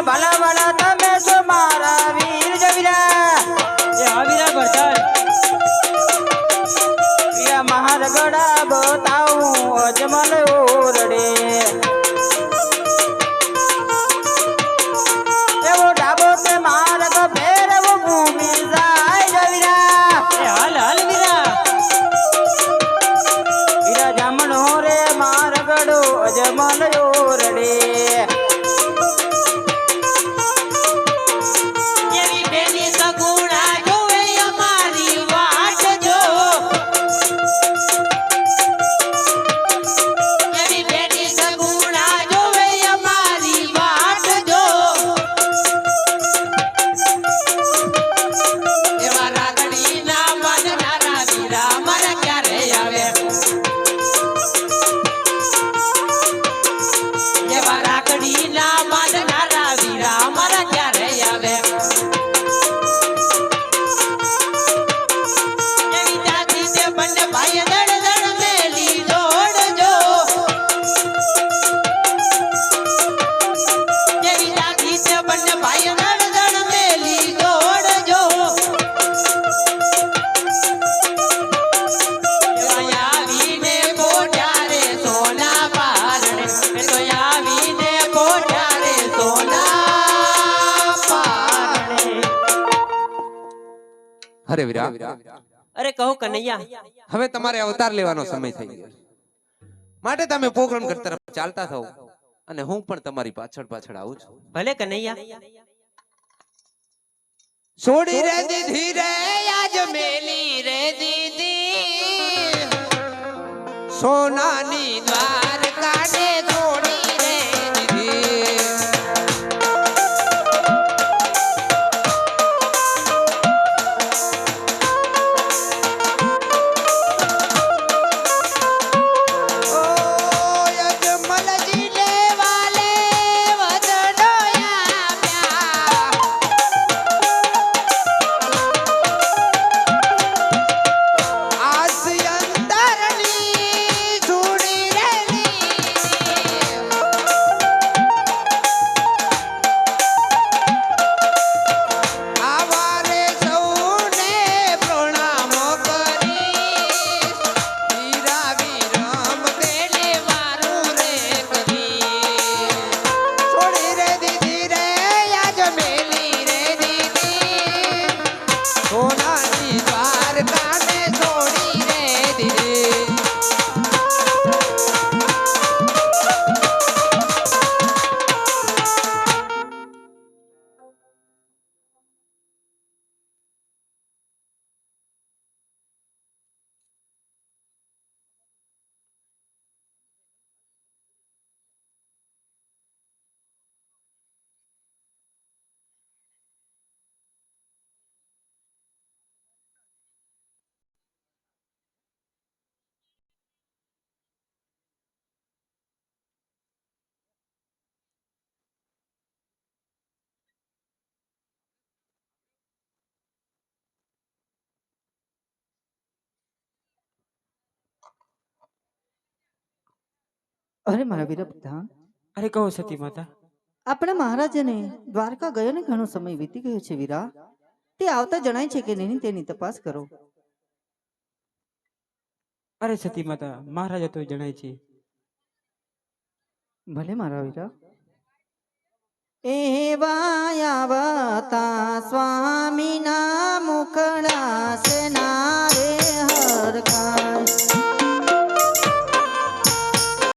ભલા ભલા તમે છો મારા વીર જવીરા એ આવીરા ભરતાલ પિયા મહાર ગડા બતાવું અજમલ ઓરડે એવો ડાબો તે માર્ગ ફેરવો ભૂમિ જાય જવીરા એ હાલ હાલ વીરા વીરા જામણો રે માર ગડો અજમલ ઓરડે અરે વીરા અરે કહો કનૈયા હવે તમારે અવતાર લેવાનો સમય થઈ ગયો માટે તમે પોકરણ ઘર તરફ ચાલતા થાઓ અને હું પણ તમારી પાછળ પાછળ આવું છું ભલે કનૈયા છોડી રે દીધી રે આજ મેલી રે દીદી સોનાની દ્વારકા ને છોડી રે દીધી અરે મારા વીર પ્રધાન, અરે કહો સતી માતા આપણા મહારાજને દ્વારકા ગયો ને ઘણો સમય વીતી ગયો છે વીરા. તે આવતા જણાય છે કે નહીં તેની તપાસ કરો. અરે સતી માતા મહારાજા તો જણાય છે. ભલે મારા વીરા. એવા આવતા સ્વામીના મુખડા સેના રે હરખાય